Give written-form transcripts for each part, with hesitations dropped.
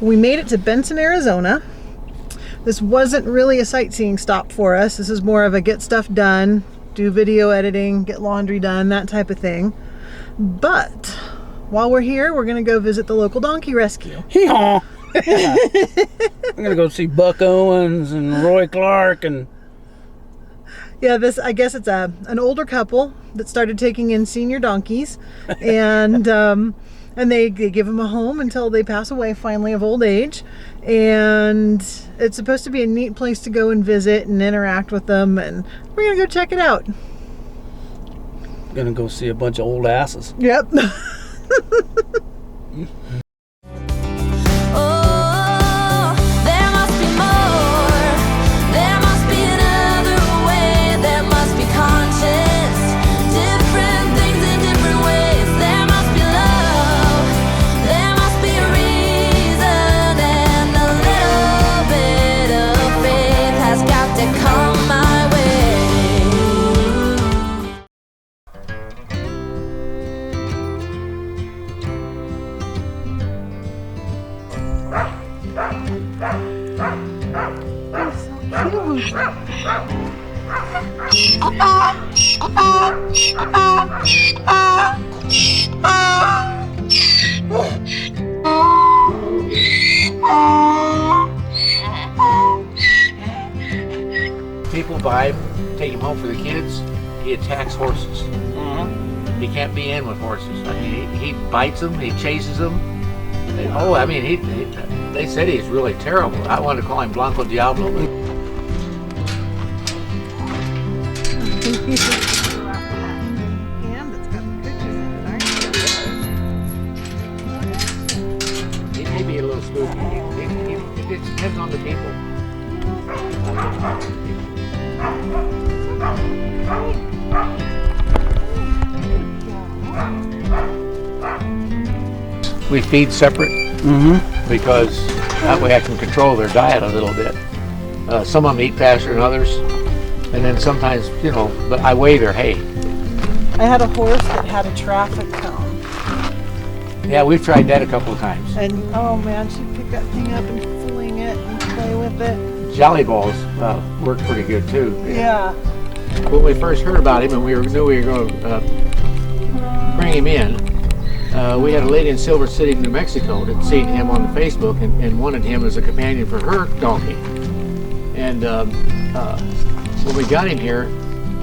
We made it to Benson, Arizona. This wasn't really a sightseeing stop for us. This is more of a get stuff done, do video editing, get laundry done, that type of thing. But while we're here, we're going to go visit the local donkey rescue. Hee-haw! I'm going to go see Buck Owens and Roy Clark and... Yeah, I guess it's an older couple that started taking in senior donkeys, and they give them a home until they pass away finally of old age. And it's supposed to be a neat place to go and visit and interact with them, and we're gonna go check it out. Gonna go see a bunch of old asses. Yep. People buy him, take him home for the kids. He attacks horses. He can't be in with horses. I mean, he bites them, he chases them. I mean, they said he's really terrible. I wanted to call him Blanco Diablo. He may be a little spooky. It depends on the people. We feed separate because that way I can control their diet a little bit. Some of them eat faster than others, and then sometimes, but I weigh their hay. I had a horse that had a traffic cone. Yeah, we've tried that a couple of times. And oh man, she'd pick that thing up and fling it and play with it. Jolly balls work pretty good too. Yeah. When we first heard about him and we knew we were going to bring him in, we had a lady in Silver City, New Mexico that seen him on Facebook and wanted him as a companion for her donkey. And when we got him here,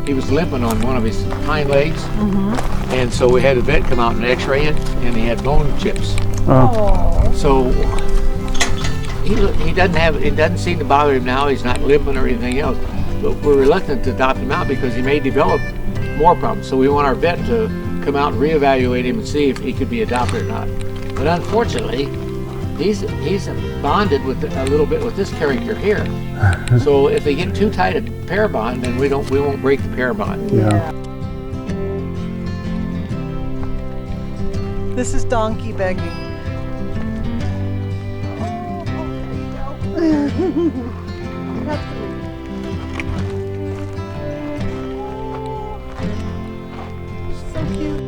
he was limping on one of his hind legs, and so we had a vet come out and x-ray it, and he had bone chips. Oh. So it doesn't seem to bother him now. He's not limping or anything else. But we're reluctant to adopt him out because he may develop more problems. So we want our vet to come out and reevaluate him and see if he could be adopted or not. But unfortunately, he's bonded with a little bit with this character here. So if they get too tight a pair bond, then we won't break the pair bond. Yeah. This is donkey begging. Oh, there you go. So cute.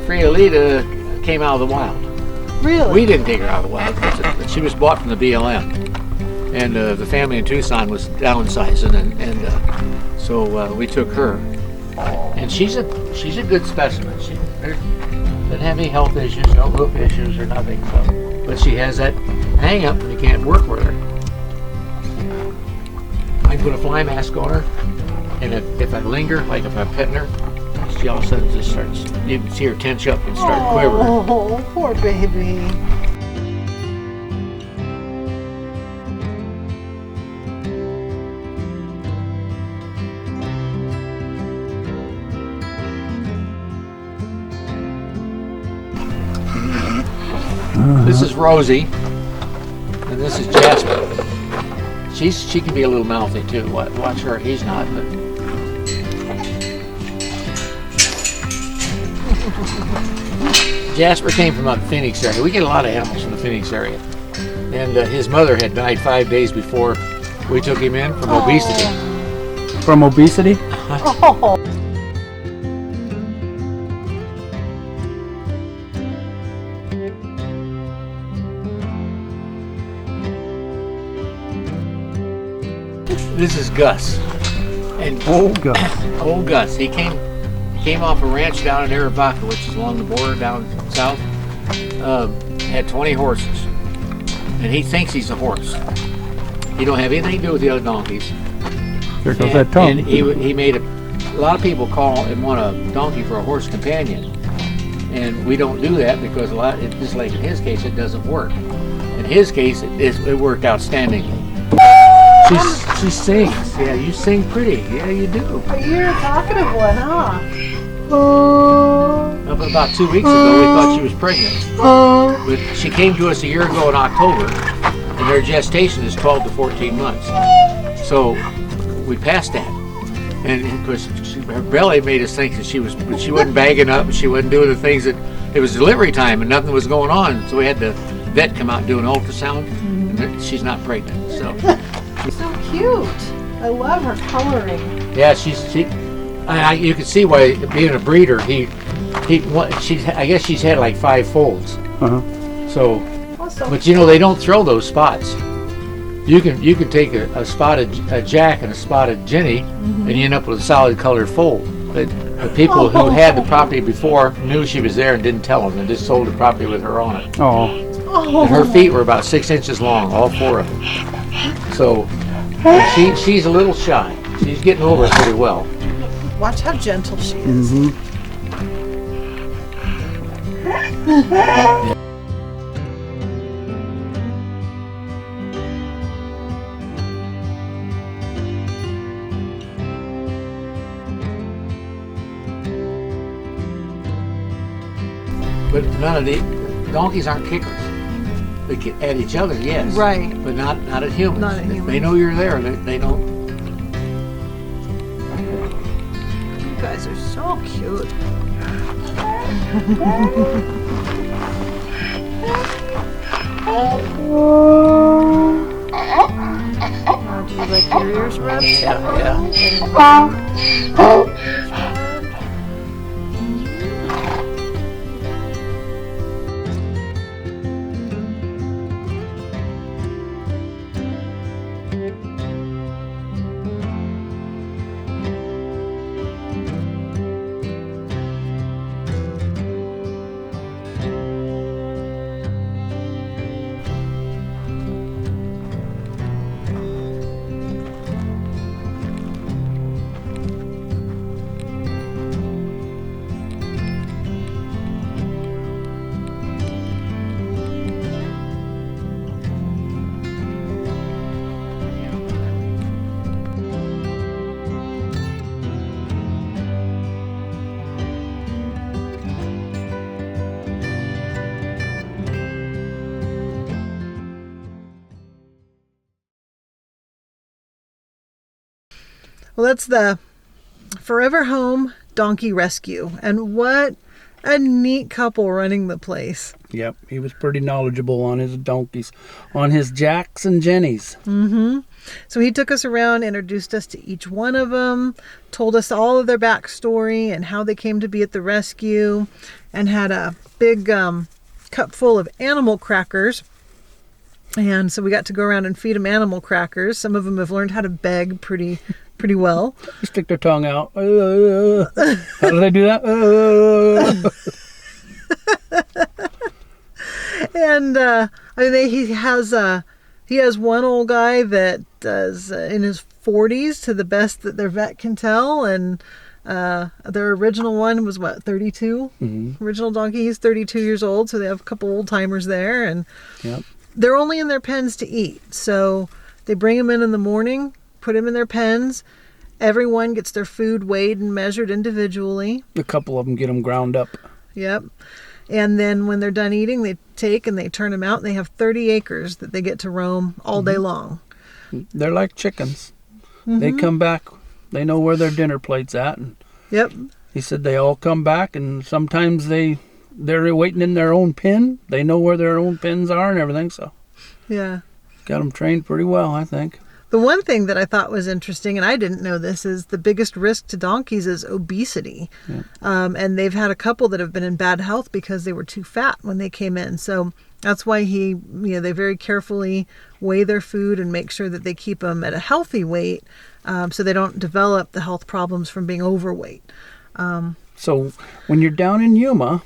Freolita came out of the wild. Really? We didn't take her out of the wild. But she was bought from the BLM, and the family in Tucson was downsizing, and so we took her. And she's a good specimen. She doesn't have any health issues, no hoof issues or nothing. So, but she has that hang up, and you can't work with her. I can put a fly mask on her, and if I linger, like if I'm petting her, she all of a sudden just starts, you can see her tense up and start quivering. Oh, poor baby. This is Rosie, and this is Jasper. She can be a little mouthy too. Watch her. He's not. But Jasper came from up the Phoenix area. We get a lot of animals from the Phoenix area, and his mother had died 5 days before We took him in from obesity. From obesity? Oh. This is Gus. And Old Gus. Old Gus. He came off a ranch down in Arivaca, which is along the border down south. Had 20 horses. And he thinks he's a horse. He don't have anything to do with the other donkeys. There goes that tongue. And he made a lot of people call and want a donkey for a horse companion. And we don't do that because just like in his case, it doesn't work. In his case, it worked outstandingly. She sings. Yeah, you sing pretty. Yeah, you do. You're a talkative one, huh? Up about 2 weeks ago, we thought she was pregnant. But she came to us a year ago in October, and their gestation is 12 to 14 months. So we passed that. And of course, her belly made us think that she wasn't bagging up, and she wasn't doing the things that, it was delivery time and nothing was going on. So we had the vet come out and do an ultrasound, and she's not pregnant. So Cute. I love her coloring. yeah, you can see why, being a breeder, I guess she's had like 5 foals. So, but you know, they don't throw those spots. You can take a spotted Jack and a spotted Jenny, and you end up with a solid colored foal. But the people who had the property before knew she was there and didn't tell them, and just sold the property with her on it. Oh. And her feet were about 6 inches long, all 4 of them. So she's a little shy. She's getting over it pretty well. Watch how gentle she is. But none of the donkeys aren't kickers. They get at each other, yes. Right. But not at humans. Not at If humans. they know you're there, they don't. You guys are so cute. Oh, do you like your ears rubbed? Yeah. Well, that's the Forever Home Donkey Rescue. And what a neat couple running the place. Yep, he was pretty knowledgeable on his donkeys, on his Jacks and Jennies. So he took us around, introduced us to each one of them, told us all of their backstory and how they came to be at the rescue, and had a big cup full of animal crackers. And so we got to go around and feed them animal crackers. Some of them have learned how to beg pretty well. They stick their tongue out. How do they do that? And I mean, he has one old guy that is in his 40s, to the best that their vet can tell, and their original one was 32. Original donkey, he's 32 years old, so they have a couple old timers there, and they're only in their pens to eat. So they bring them in the morning, put them in their pens. Everyone gets their food weighed and measured individually. A couple of them get them ground up. Yep. And then when they're done eating, they take and they turn them out, and they have 30 acres that they get to roam all day long. They're like chickens. They come back. They know where their dinner plate's at. And Yep. he said they all come back, and sometimes they're waiting in their own pen. They know where their own pens are and everything, so Yeah. got them trained pretty well, I think. The one thing that I thought was interesting, and I didn't know this, is the biggest risk to donkeys is obesity. Yeah. And they've had a couple that have been in bad health because they were too fat when they came in. So that's why they very carefully weigh their food and make sure that they keep them at a healthy weight, so they don't develop the health problems from being overweight. So when you're down in Yuma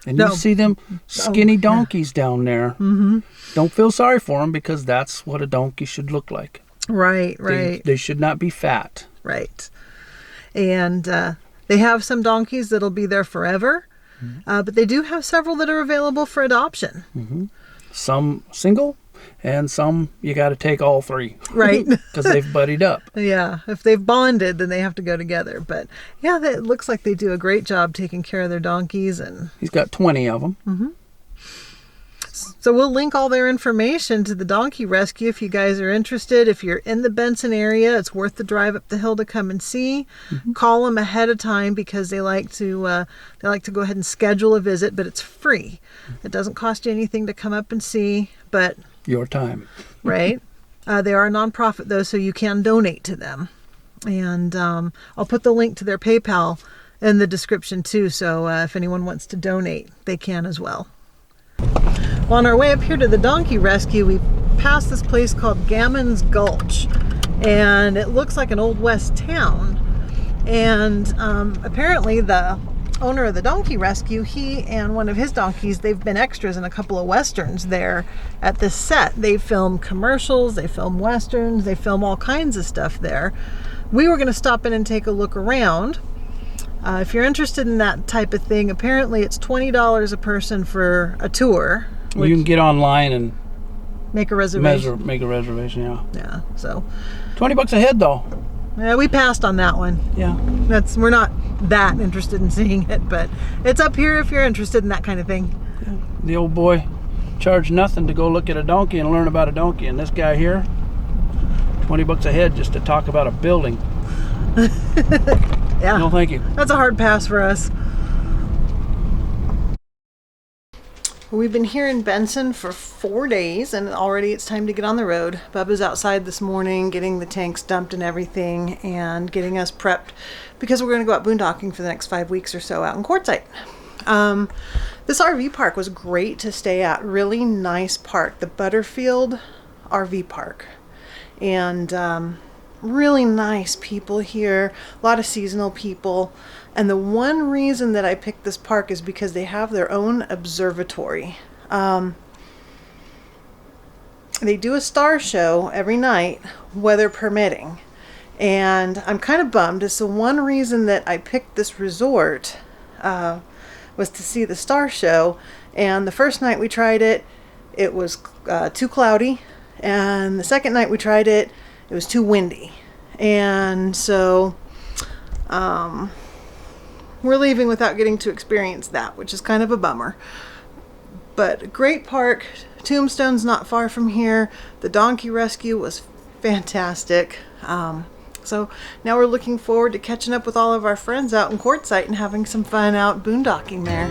and you see them skinny donkeys down there, don't feel sorry for them, because that's what a donkey should look like. Right. They should not be fat. Right. And they have some donkeys that'll be there forever, but they do have several that are available for adoption. Some single, and some you got to take all three. Right. Because they've buddied up. Yeah. If they've bonded, then they have to go together. But yeah, it looks like they do a great job taking care of their donkeys. And He's got 20 of them. so we'll link all their information to the donkey rescue if you guys are interested. If you're in the Benson area, it's worth the drive up the hill to come and see. Call them ahead of time, because they like to go ahead and schedule a visit, but it's free. It doesn't cost you anything to come up and see, but Your time. right. They are a nonprofit though, so you can donate to them. And I'll put the link to their PayPal in the description too, so if anyone wants to donate, they can as well. Well, on our way up here to the donkey rescue, we passed this place called Gammon's Gulch, and it looks like an Old West town. And apparently the owner of the donkey rescue, he and one of his donkeys, they've been extras in a couple of westerns there at this set. They film commercials, they film westerns, they film all kinds of stuff there. We were going to stop in and take a look around. If you're interested in that type of thing, apparently it's $20 a person for a tour. You can get online and make a reservation. Make a reservation, yeah. Yeah, so $20 a head, though. yeah, we passed on that one. Yeah. We're not that interested in seeing it, but it's up here if you're interested in that kind of thing. The old boy charged nothing to go look at a donkey and learn about a donkey, and this guy here, $20 a head just to talk about a building. Yeah. No, thank you. That's a hard pass for us. We've been here in Benson for 4 days, and already it's time to get on the road. Bubba's outside this morning getting the tanks dumped and everything, and getting us prepped because we're going to go out boondocking for the next 5 weeks or so out in Quartzsite. This RV park was great to stay at. Really nice park, the Butterfield RV Park. And really nice people here, a lot of seasonal people. And the one reason that I picked this park is because they have their own observatory. They do a star show every night, weather permitting. And I'm kind of bummed. It's the one reason that I picked this resort was to see the star show. And the first night we tried it, it was too cloudy. And the second night we tried it, it was too windy. And so we're leaving without getting to experience that, which is kind of a bummer. But great park. Tombstone's not far from here. The donkey rescue was fantastic. So now we're looking forward to catching up with all of our friends out in Quartzsite and having some fun out boondocking there.